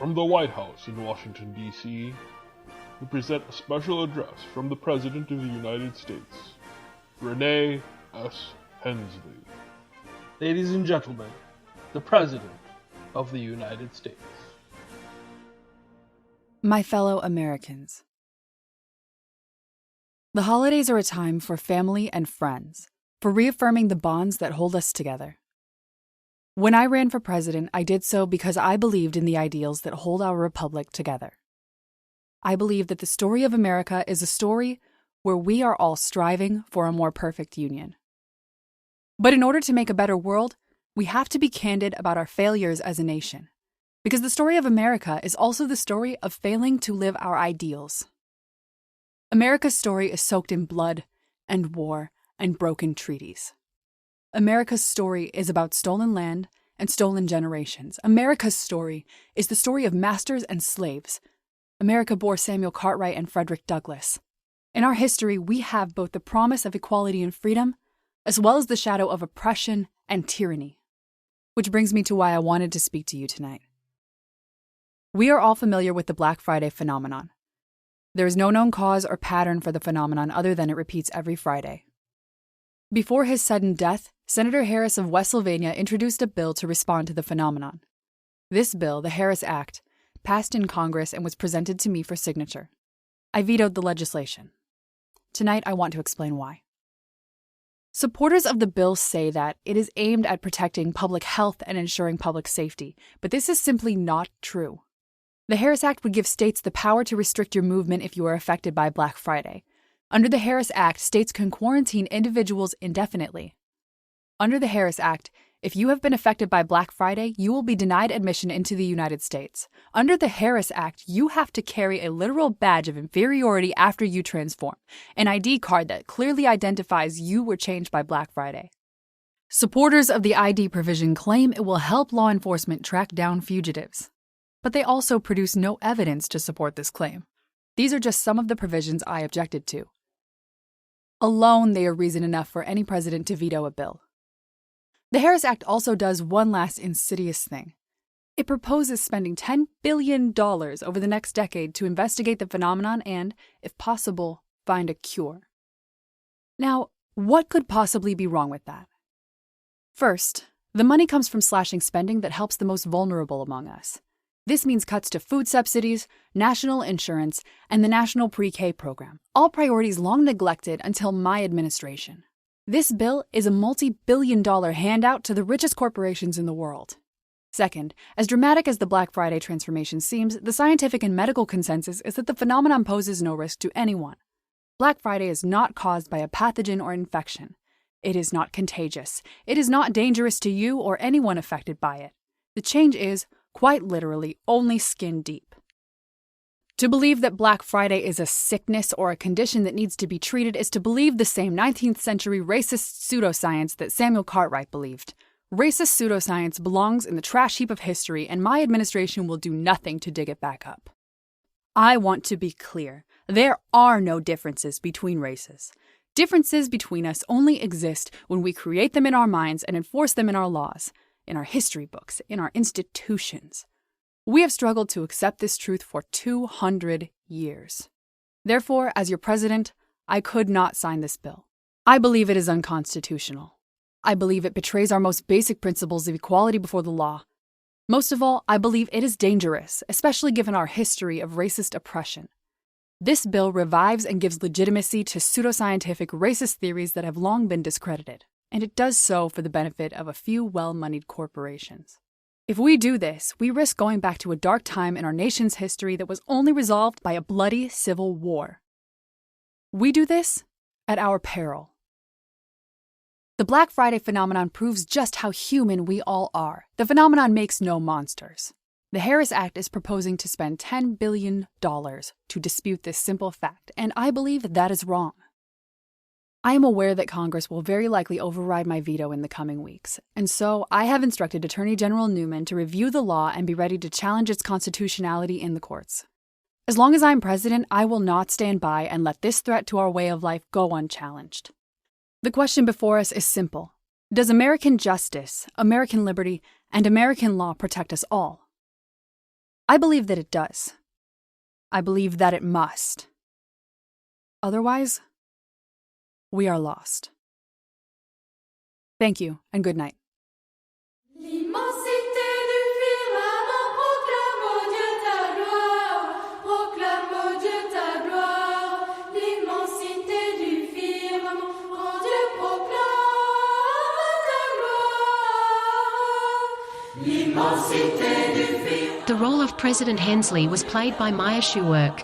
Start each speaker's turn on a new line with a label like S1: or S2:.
S1: From the White House in Washington, D.C., we present a special address from the President of the United States, Renee S. Hensley.
S2: Ladies and gentlemen, the President of the United States.
S3: My fellow Americans, the holidays are a time for family and friends, for reaffirming the bonds that hold us together. When I ran for president, I did so because I believed in the ideals that hold our republic together. I believe that the story of America is a story where we are all striving for a more perfect union. But in order to make a better world, we have to be candid about our failures as a nation, because the story of America is also the story of failing to live our ideals. America's story is soaked in blood and war and broken treaties. America's story is about stolen land and stolen generations. America's story is the story of masters and slaves. America bore Samuel Cartwright and Frederick Douglass. In our history, we have both the promise of equality and freedom, as well as the shadow of oppression and tyranny. Which brings me to why I wanted to speak to you tonight. We are all familiar with the Black Friday phenomenon. There is no known cause or pattern for the phenomenon other than it repeats every Friday. Before his sudden death, Senator Harris of West Sylvania introduced a bill to respond to the phenomenon. This bill, the Harris Act, passed in Congress and was presented to me for signature. I vetoed the legislation. Tonight, I want to explain why. Supporters of the bill say that it is aimed at protecting public health and ensuring public safety, but this is simply not true. The Harris Act would give states the power to restrict your movement if you are affected by Black Friday. Under the Harris Act, states can quarantine individuals indefinitely. Under the Harris Act, if you have been affected by Black Friday, you will be denied admission into the United States. Under the Harris Act, you have to carry a literal badge of inferiority after you transform, an ID card that clearly identifies you were changed by Black Friday. Supporters of the ID provision claim it will help law enforcement track down fugitives. But they also produce no evidence to support this claim. These are just some of the provisions I objected to. Alone, they are reason enough for any president to veto a bill. The Harris Act also does one last insidious thing. It proposes spending $10 billion over the next decade to investigate the phenomenon and, if possible, find a cure. Now, what could possibly be wrong with that? First, the money comes from slashing spending that helps the most vulnerable among us. This means cuts to food subsidies, national insurance, and the national pre-K program, all priorities long neglected until my administration. This bill is a multi-billion-dollar handout to the richest corporations in the world. Second, as dramatic as the Black Friday transformation seems, the scientific and medical consensus is that the phenomenon poses no risk to anyone. Black Friday is not caused by a pathogen or infection. It is not contagious. It is not dangerous to you or anyone affected by it. The change is, quite literally, only skin deep. To believe that Black Friday is a sickness or a condition that needs to be treated is to believe the same 19th century racist pseudoscience that Samuel Cartwright believed. Racist pseudoscience belongs in the trash heap of history, and my administration will do nothing to dig it back up. I want to be clear. There are no differences between races. Differences between us only exist when we create them in our minds and enforce them in our laws, in our history books, in our institutions. We have struggled to accept this truth for 200 years. Therefore, as your president, I could not sign this bill. I believe it is unconstitutional. I believe it betrays our most basic principles of equality before the law. Most of all, I believe it is dangerous, especially given our history of racist oppression. This bill revives and gives legitimacy to pseudoscientific racist theories that have long been discredited, and it does so for the benefit of a few well-moneyed corporations. If we do this, we risk going back to a dark time in our nation's history that was only resolved by a bloody civil war. We do this at our peril. The Black Friday phenomenon proves just how human we all are. The phenomenon makes no monsters. The Harris Act is proposing to spend $10 billion to dispute this simple fact, and I believe that is wrong. I am aware that Congress will very likely override my veto in the coming weeks, and so I have instructed Attorney General Newman to review the law and be ready to challenge its constitutionality in the courts. As long as I'm president, I will not stand by and let this threat to our way of life go unchallenged. The question before us is simple. Does American justice, American liberty, and American law protect us all? I believe that it does. I believe that it must. Otherwise, we are lost. Thank you, and good night.
S4: L'immensité du firmament proclame, ô Dieu, ta gloire. Proclame, ô Dieu, ta gloire. L'immensité du firmament, ô Dieu, proclame ta gloire. L'immensité du firmament.
S5: The role of President Hensley was played by Schuwerk.